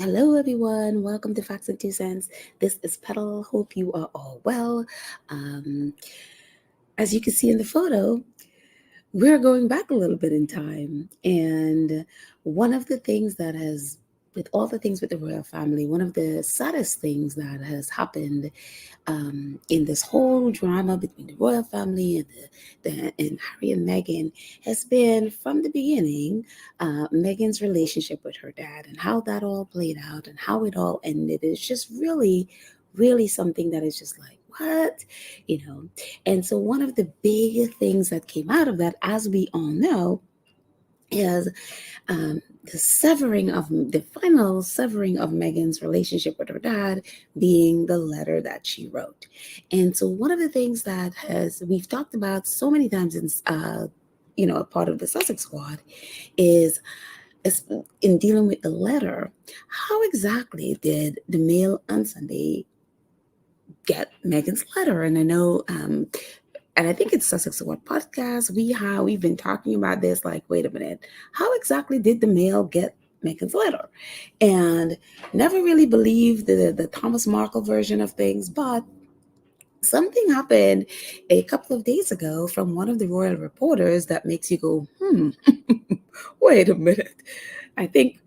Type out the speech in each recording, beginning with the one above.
Hello, everyone. Welcome to Facts and Two Cents. This is Petal. Hope you are all well. Um, as you can see in the photo, we're going back a little bit in time. And one of the things that has, with all the things with the royal family, one of the saddest things that has happened in this whole drama between the royal family and and Harry and Meghan has been from the beginning Meghan's relationship with her dad and how that all played out and how it all ended. It's just really, really something that is just like, what? You know, and so one of the big things that came out of that, as we all know, is the severing of the final severing of Meghan's relationship with her dad being the letter that she wrote. And so one of the things that has we've talked about so many times in a part of the Sussex Squad is in dealing with the letter. How exactly did the Mail on Sunday get Meghan's letter? And I know and I think it's Sussex What podcast. We've been talking about this. Like, wait a minute, how exactly did the Mail get Meghan's letter? And never really believed the Thomas Markle version of things, but something happened a couple of days ago from one of the royal reporters that makes you go, wait a minute. I think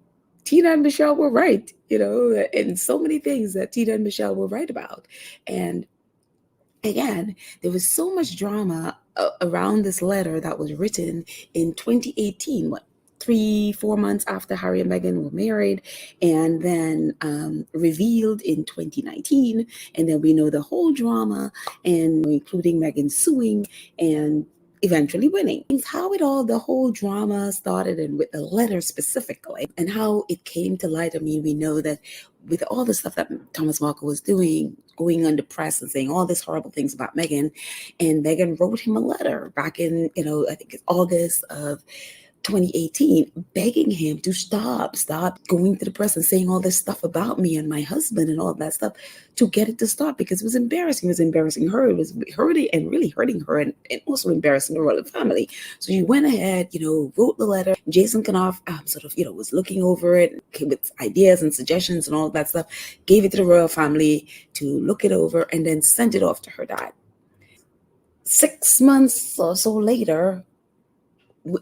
Tina and Michelle were right, and so many things that Tina and Michelle were right about. And again, there was so much drama around this letter that was written in 2018, 3-4 months after Harry and Meghan were married, and then revealed in 2019. And then we know the whole drama, and including Meghan suing and eventually winning. How it all, the whole drama started, and with the letter specifically, and how it came to light. I mean, we know that with all the stuff that Thomas Markle was doing, going on the press and saying all these horrible things about Meghan, and Meghan wrote him a letter back in, I think it's August of 2018, begging him to stop going to the press and saying all this stuff about me and my husband and all that stuff, to get it to stop, because it was embarrassing. It was embarrassing her. It was hurting, and really hurting her, and also embarrassing the royal family. So she went ahead, wrote the letter. Jason Knauf was looking over it, came with ideas and suggestions and all that stuff, gave it to the royal family to look it over, and then sent it off to her dad. 6 months or so later,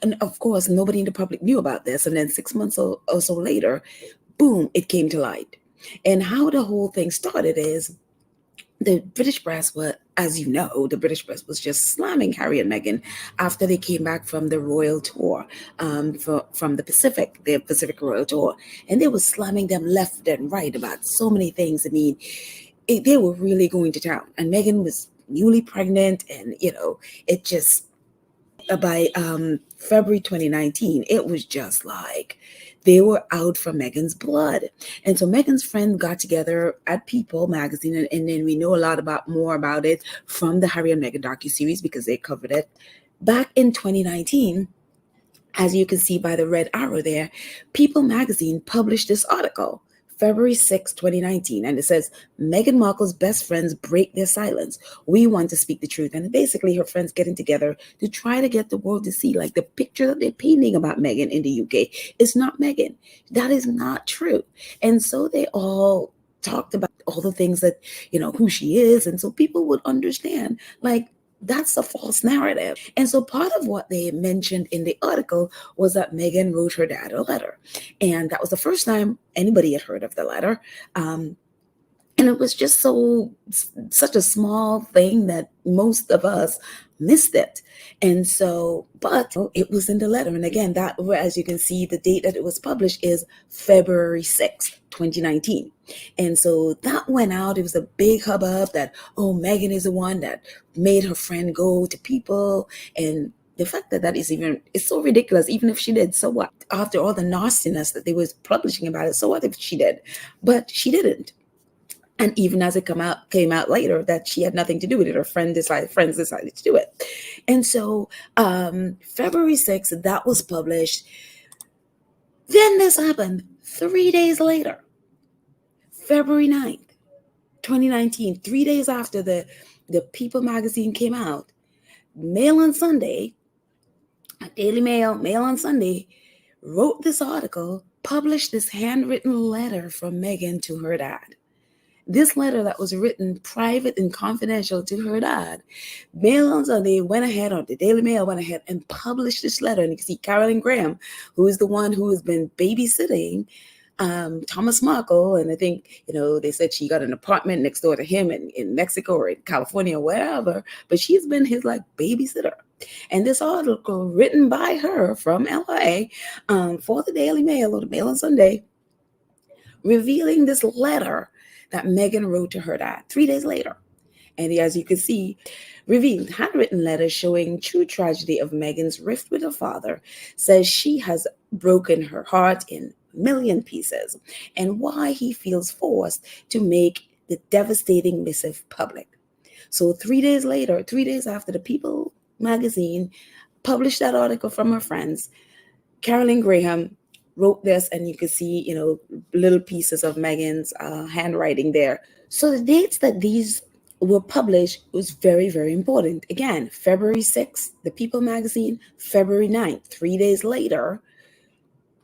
and of course, nobody in the public knew about this. And then 6 months or so later, boom, it came to light. And how the whole thing started is the British press were, as you know, the British press was just slamming Harry and Meghan after they came back from the royal tour, from the Pacific Royal Tour. And they were slamming them left and right about so many things. I mean, they were really going to town. And Meghan was newly pregnant, and, it just by February 2019, it was just like they were out for Meghan's blood. And so Meghan's friend got together at People magazine, and then we know a lot more about it from the Harry and Meghan docuseries, because they covered it back in 2019. As you can see by the red arrow there, People magazine published this article February 6, 2019, and it says, Meghan Markle's best friends break their silence. We want to speak the truth. And basically her friends getting together to try to get the world to see, like, the picture that they're painting about Meghan in the UK is not Meghan. That is not true. And so they all talked about all the things that, who she is. And so people would understand, like, that's a false narrative. And so part of what they mentioned in the article was that Meghan wrote her dad a letter. And that was the first time anybody had heard of the letter. And it was just such a small thing that most of us missed it. And so, but it was in the letter. And again, that, as you can see, the date that it was published is February 6th, 2019. And so that went out. It was a big hubbub that, Meghan is the one that made her friend go to People. And the fact that it's so ridiculous. Even if she did, so what? After all the nastiness that they was publishing about it, so what if she did? But she didn't. And even as it came out later that she had nothing to do with it, her friends decided to do it. And so February 6th, that was published. Then this happened 3 days later, February 9th, 2019, 3 days after the People magazine came out. Mail on Sunday, Daily Mail on Sunday, wrote this article published this handwritten letter from Meghan to her dad. This letter that was written private and confidential to her dad, Mail on Sunday went ahead, or the Daily Mail went ahead and published this letter. And you can see Carolyn Graham, who is the one who has been babysitting Thomas Markle. And I think, they said she got an apartment next door to him in Mexico or in California or wherever, but she's been his babysitter. And this article written by her from LA for the Daily Mail or the Mail on Sunday, revealing this letter that Meghan wrote to her dad 3 days later. And as you can see, revealed handwritten letter showing true tragedy of Meghan's rift with her father, says she has broken her heart in a million pieces and why he feels forced to make the devastating missive public. So 3 days later, 3 days after the People magazine published that article from her friends, Carolyn Graham wrote this, and you can see, little pieces of Meghan's handwriting there. So the dates that these were published was very, very important. Again, February 6th, the People magazine, February 9th, 3 days later,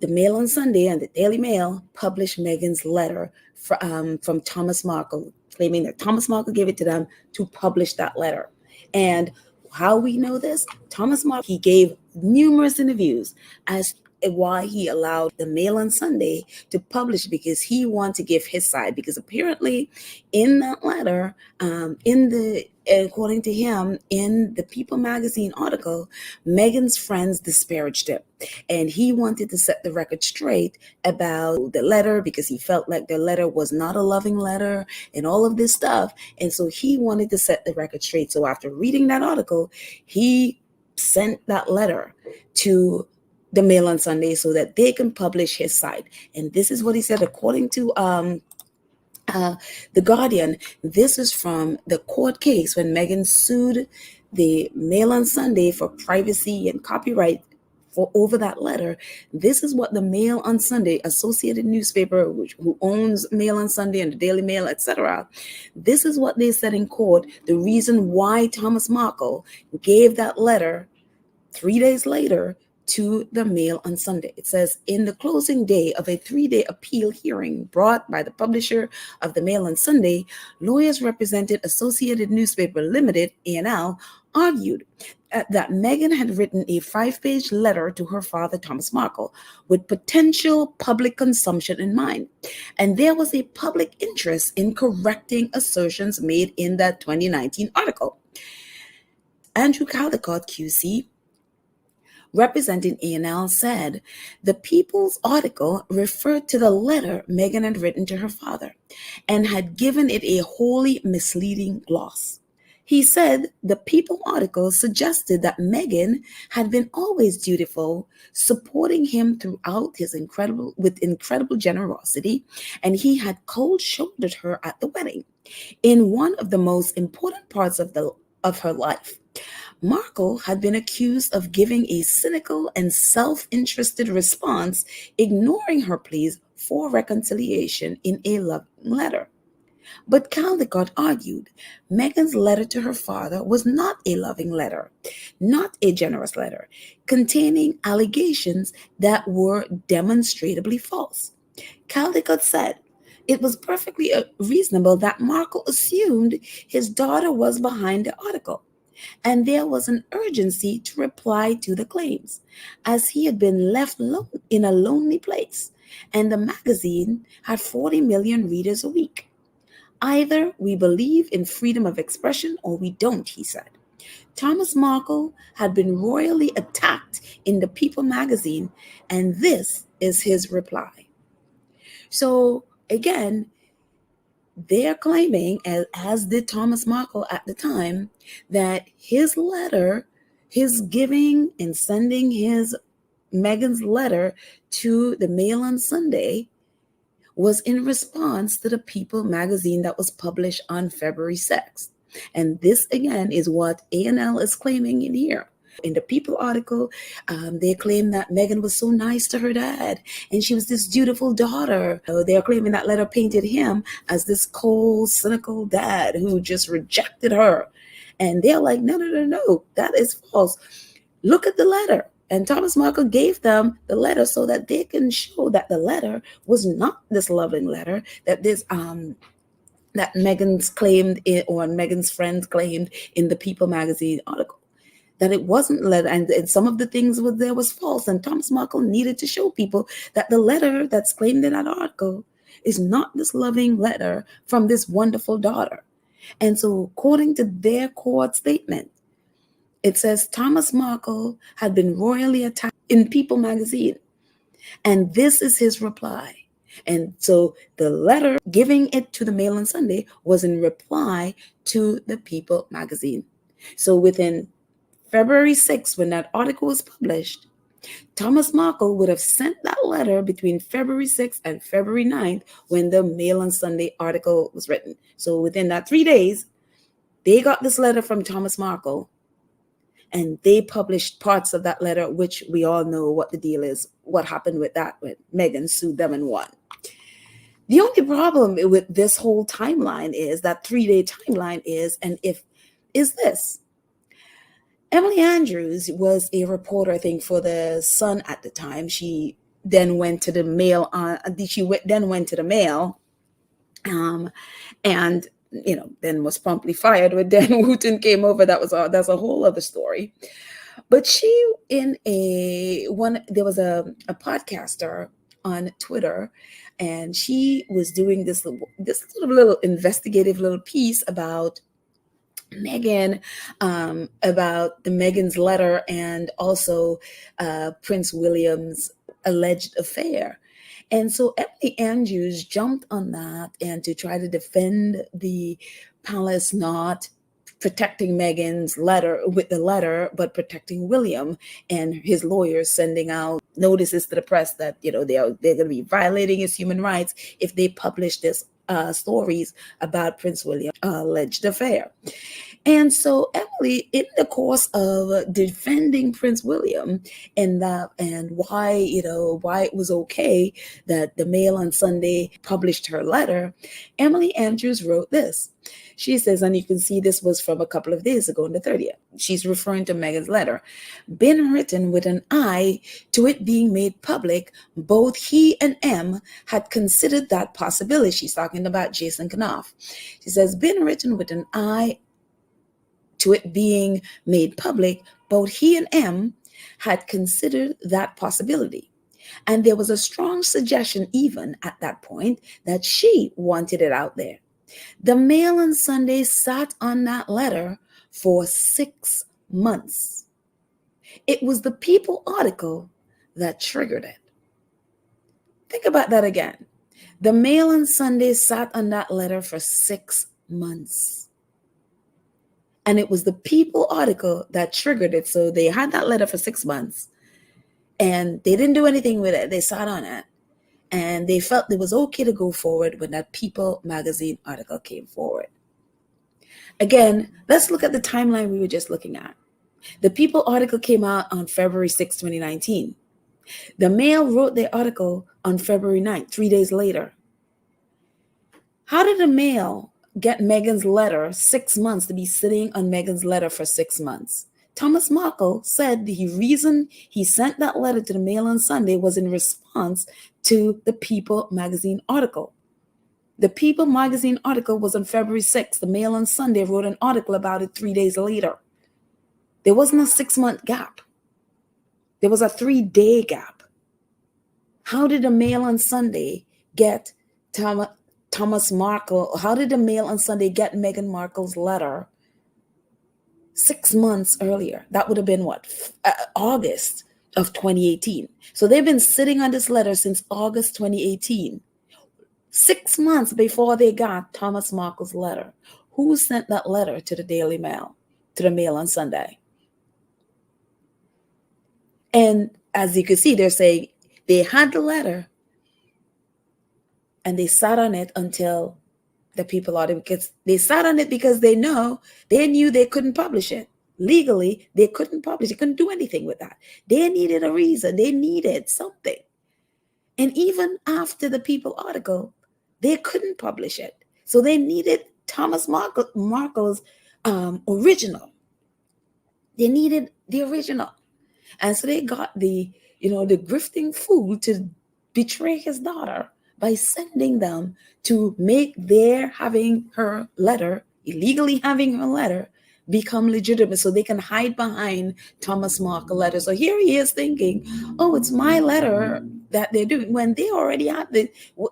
the Mail on Sunday and the Daily Mail published Meghan's letter from Thomas Markle, claiming that Thomas Markle gave it to them to publish that letter. And how we know this, Thomas Markle, he gave numerous interviews as why he allowed the Mail on Sunday to publish, because he wanted to give his side. Because apparently in that letter, according to him, in the People magazine article, Meghan's friends disparaged him. And he wanted to set the record straight about the letter, because he felt like the letter was not a loving letter and all of this stuff. And so he wanted to set the record straight. So after reading that article, he sent that letter to the Mail on Sunday so that they can publish his side. And this is what he said, according to The Guardian. This is from the court case when Meghan sued the Mail on Sunday for privacy and copyright over that letter. This is what the Mail on Sunday, Associated newspaper, who owns Mail on Sunday and the Daily Mail, etc., this is what they said in court, the reason why Thomas Markle gave that letter 3 days later to the Mail on Sunday. It says, in the closing day of a 3-day appeal hearing brought by the publisher of the Mail on Sunday, lawyers represented Associated Newspaper Limited, A&L, argued that Meghan had written a 5-page letter to her father, Thomas Markle, with potential public consumption in mind. And there was a public interest in correcting assertions made in that 2019 article. Andrew Caldecott, QC, representing A&L, said the People's article referred to the letter Meghan had written to her father and had given it a wholly misleading gloss. He said the People article suggested that Meghan had been always dutiful, supporting him throughout with incredible generosity, and he had cold-shouldered her at the wedding, in one of the most important parts of her life. Markle had been accused of giving a cynical and self-interested response, ignoring her pleas for reconciliation in a loving letter. But Caldecott argued Meghan's letter to her father was not a loving letter, not a generous letter, containing allegations that were demonstrably false. Caldecott said it was perfectly reasonable that Markle assumed his daughter was behind the article, and there was an urgency to reply to the claims, as he had been left in a lonely place, and the magazine had 40 million readers a week. Either we believe in freedom of expression or we don't, he said. Thomas Markle had been royally attacked in the People magazine, and this is his reply. So again, they're claiming, as did Thomas Markle at the time, that his letter, his giving and sending Meghan's letter to the Mail on Sunday, was in response to the People magazine that was published on February 6th. And this, again, is what A&L is claiming in here. In the People article, they claim that Meghan was so nice to her dad, and she was this dutiful daughter. They're claiming that letter painted him as this cold, cynical dad who just rejected her. And they're like, no, that is false. Look at the letter. And Thomas Markle gave them the letter so that they can show that the letter was not this loving letter that that Meghan's claimed in, or Meghan's friends claimed in the People magazine article. That it wasn't letter, and some of the things there was false. And Thomas Markle needed to show people that the letter that's claimed in that article is not this loving letter from this wonderful daughter. And so, according to their court statement, it says Thomas Markle had been royally attacked in People magazine. And this is his reply. And so the letter giving it to the Mail on Sunday was in reply to the People magazine. So within February 6th, when that article was published, Thomas Markle would have sent that letter between February 6th and February 9th when the Mail on Sunday article was written. So within that 3 days, they got this letter from Thomas Markle, and they published parts of that letter, which we all know what the deal is, what happened with that, when Meghan sued them and won. The only problem with this whole timeline is that 3-day timeline is this. Emily Andrews was a reporter, I think, for the Sun at the time. She then went to the Mail. Then went to the Mail, and then was promptly fired when Dan Wooten came over. That's a whole other story. But there was a podcaster on Twitter, and she was doing this sort of little investigative little piece about Meghan, about the Meghan's letter, and also Prince William's alleged affair. And so Emily Andrews jumped on that, and to try to defend the palace not protecting Meghan's letter with the letter, but protecting William and his lawyers, sending out notices to the press that they're going to be violating his human rights if they publish this stories about Prince William's alleged affair. And so Emily, in the course of defending Prince William and why it was okay that the Mail on Sunday published her letter, Emily Andrews wrote this. She says, and you can see this was from a couple of days ago on the 30th. She's referring to Meghan's letter. Been written with an eye to it being made public. Both he and M had considered that possibility. She's talking about Jason Knauf. She says, been written with an eye to it being made public. Both he and M had considered that possibility. And there was a strong suggestion even at that point that she wanted it out there. The Mail on Sunday sat on that letter for 6 months. It was the People article that triggered it. Think about that again. The Mail on Sunday sat on that letter for 6 months. And it was the People article that triggered it. So they had that letter for 6 months, and they didn't do anything with it. They sat on it. And they felt it was okay to go forward when that People magazine article came forward. Again, let's look at the timeline we were just looking at. The People article came out on February 6, 2019. The Mail wrote their article on February 9th, 3 days later. How did the Mail get Meghan's letter 6 months, to be sitting on Meghan's letter for 6 months? Thomas Markle said the reason he sent that letter to the Mail on Sunday was in response to the People magazine article. The People magazine article was on February 6th. The Mail on Sunday wrote an article about it 3 days later. There wasn't a 6-month gap. There was a 3-day gap. How did the Mail on Sunday get Thomas Markle? How did the Mail on Sunday get Meghan Markle's letter 6 months earlier? That would have been August of 2018. So they've been sitting on this letter since August 2018. 6 months before they got Thomas Markle's letter. Who sent that letter to the Daily Mail, to the Mail on Sunday? And as you can see, they're saying they had the letter and they sat on it until the People article, because they sat on it because they knew they couldn't publish it. Legally, they couldn't publish it, couldn't do anything with that. They needed a reason. They needed something. And even after the People article, they couldn't publish it. So they needed Thomas Markle's original. They needed the original. And so they got the grifting fool to betray his daughter by sending them to make their having her letter, illegally having her letter, become legitimate so they can hide behind Thomas Markle letter. So here he is thinking, oh, it's my letter that they're doing when they already had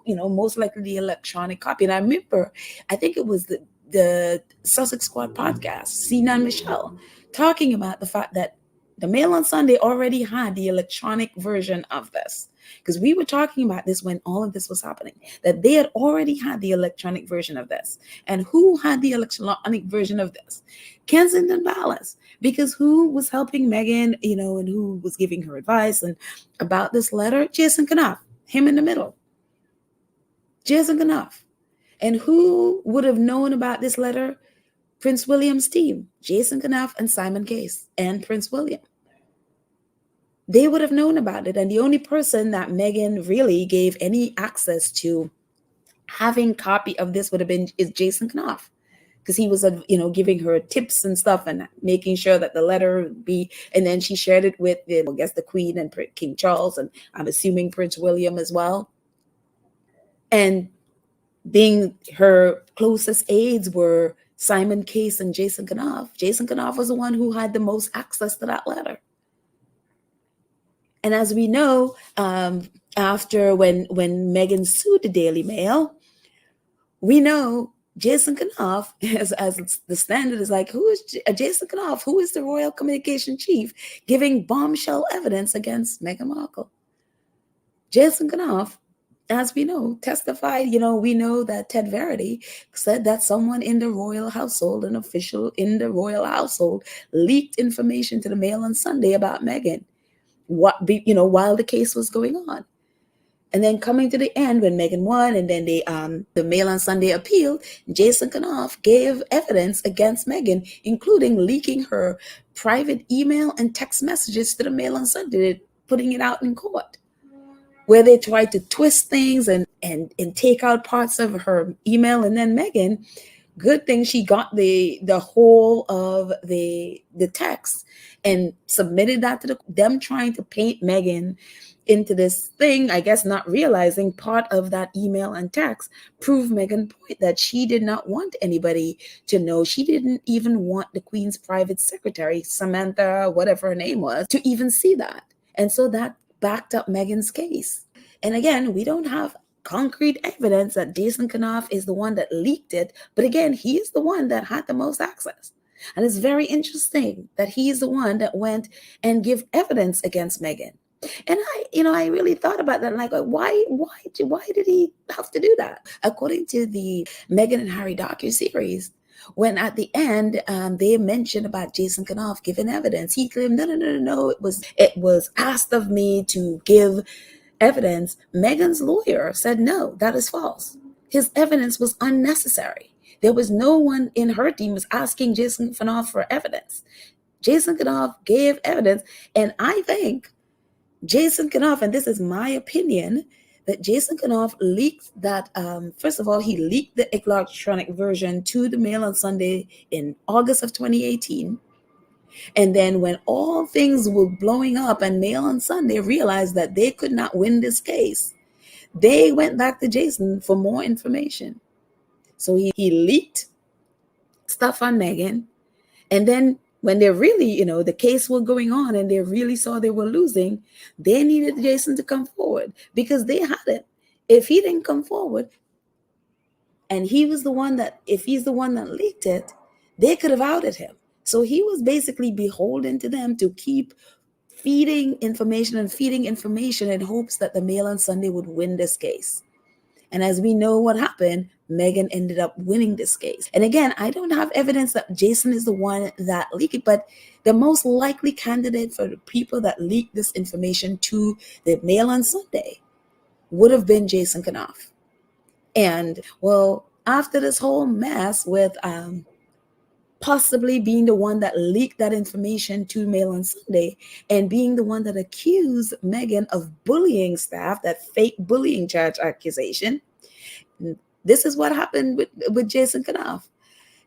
most likely the electronic copy. And I remember, I think it was the Sussex Squad podcast, Sina and Michelle, talking about the fact that the Mail on Sunday already had the electronic version of this. Because we were talking about this when all of this was happening, that they had already had the electronic version of this. And who had the electronic version of this? Kensington Palace. Because who was helping Meghan, and who was giving her advice and about this letter? Jason Knauf, him in the middle. Jason Knauf. And who would have known about this letter? Prince William's team, Jason Knauf and Simon Case and Prince William. They would have known about it. And the only person that Meghan really gave any access to having copy of this would have been is Jason Knauf, because he was giving her tips and stuff and making sure that the letter would be, and then she shared it with I guess the Queen and King Charles, and I'm assuming Prince William as well. And being her closest aides were Simon Case and Jason Knauf. Jason Knauf was the one who had the most access to that letter. And as we know, after when Meghan sued the Daily Mail, we know Jason Knauf, as the standard is like, who is Jason Knauf? Who is the royal communication chief giving bombshell evidence against Meghan Markle? Jason Knauf, as we know, testified. We know that Ted Verity said that someone in the royal household, an official in the royal household, leaked information to the Mail on Sunday about Meghan, while the case was going on. And then coming to the end when Meghan won, and then the Mail on Sunday appealed, Jason Knauf gave evidence against Meghan, including leaking her private email and text messages to the Mail on Sunday, putting it out in court, where they tried to twist things and take out parts of her email. And then Meghan, good thing she got the whole of the text and submitted that to them, trying to paint Meghan into this thing, I guess not realizing part of that email and text proved Meghan's point that she did not want anybody to know. She didn't even want the Queen's private secretary, Samantha, whatever her name was, to even see that. And so that backed up Meghan's case. And again, we don't have concrete evidence that Jason Knauf is the one that leaked it. But again, he is the one that had the most access. And it's very interesting that he is the one that went and gave evidence against Meghan. And I really thought about that. Like, why did he have to do that? According to the Meghan and Harry docuseries, when at the end they mentioned about Jason Knauf giving evidence, he claimed, no, it was asked of me to give evidence. Meghan's lawyer said, no, that is false. His evidence was unnecessary. There was no one in her team was asking Jason Knauf for evidence. Jason Knauf gave evidence, and I think Jason Knauf, and this is my opinion, that Jason Knauf leaked that, first of all, he leaked the electronic version to the Mail on Sunday in August of 2018. And then when all things were blowing up and Mail on Sunday realized that they could not win this case, they went back to Jason for more information. So he leaked stuff on Meghan. And then when they really, the case was going on and they really saw they were losing, they needed Jason to come forward because they had it. If he didn't come forward and he was the one that, if he's the one that leaked it, they could have outed him. So he was basically beholden to them to keep feeding information in hopes that the Mail on Sunday would win this case. And as we know what happened, Meghan ended up winning this case. And again, I don't have evidence that Jason is the one that leaked it, but the most likely candidate for the people that leaked this information to the Mail on Sunday would have been Jason Knauf. And well, after this whole mess with possibly being the one that leaked that information to Mail on Sunday and being the one that accused Meghan of bullying staff, that fake bullying charge accusation. This is what happened with Jason Knauf,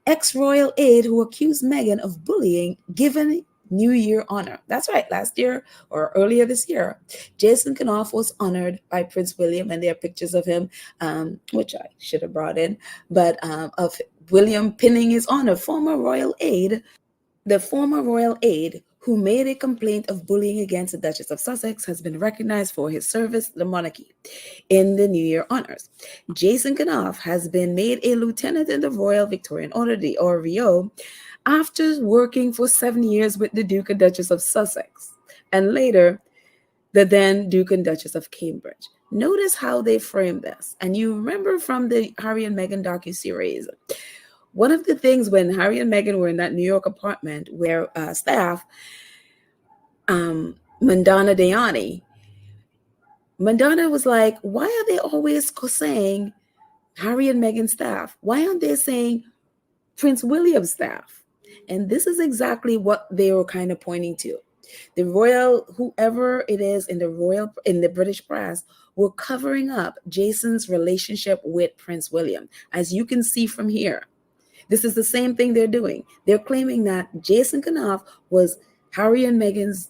ex-royal aide who accused Meghan of bullying, given New Year honor. That's right, last year or earlier this year, Jason Knauf was honored by Prince William, and there are pictures of him, which I should have brought in, but of William pinning his honor, the former royal aide who made a complaint of bullying against the Duchess of Sussex has been recognized for his service to the monarchy in the New Year honors. Jason Knauf has been made a lieutenant in the Royal Victorian Order, the RVO, after working for 7 years with the Duke and Duchess of Sussex, and later the then Duke and Duchess of Cambridge. Notice how they framed this. And you remember from the Harry and Meghan docuseries, one of the things when Harry and Meghan were in that New York apartment where staff, Mandana Dayani, Mandana was like, why are they always saying Harry and Meghan staff? Why aren't they saying Prince William's staff? And this is exactly what they were kind of pointing to. The royal, whoever it is in the British press, were covering up Jason's relationship with Prince William. As you can see from here, this is the same thing they're doing. They're claiming that Jason Knauf was Harry and Meghan's,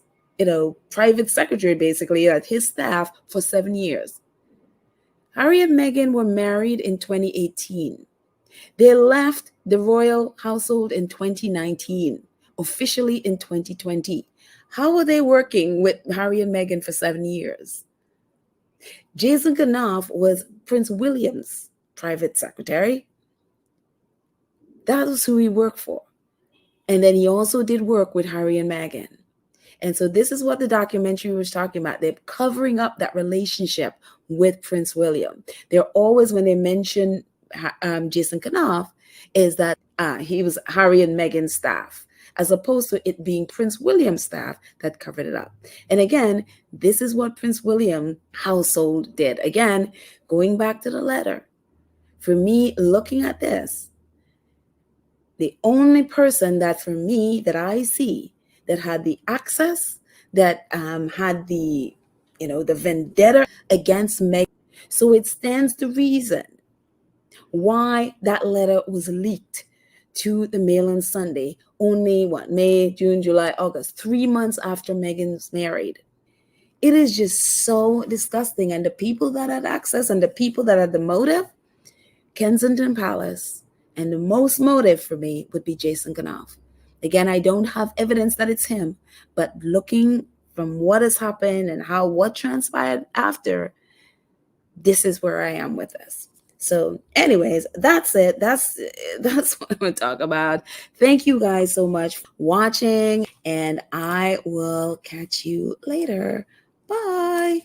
private secretary, basically, at his staff for 7 years. Harry and Meghan were married in 2018. They left the royal household in 2019, officially in 2020. How are they working with Harry and Meghan for 7 years? Jason Knauf was Prince William's private secretary. That was who he worked for. And then he also did work with Harry and Meghan. And so this is what the documentary was talking about. They're covering up that relationship with Prince William. They're always, when they mention Jason Knauf, is that he was Harry and Meghan's staff, as opposed to it being Prince William's staff that covered it up. And again, this is what Prince William household did. Again, going back to the letter, for me, looking at this, the only person that I see that had the access, that had the vendetta against Meghan. So it stands to reason why that letter was leaked to the Mail on Sunday, only May, June, July, August, 3 months after Meghan's married. It is just so disgusting. And the people that had access and the people that had the motive, Kensington Palace, and the most motive for me would be Jason Knauf. Again, I don't have evidence that it's him, but looking from what has happened and what transpired after, this is where I am with this. So anyways, that's it. That's what I'm going to talk about. Thank you guys so much for watching, and I will catch you later. Bye.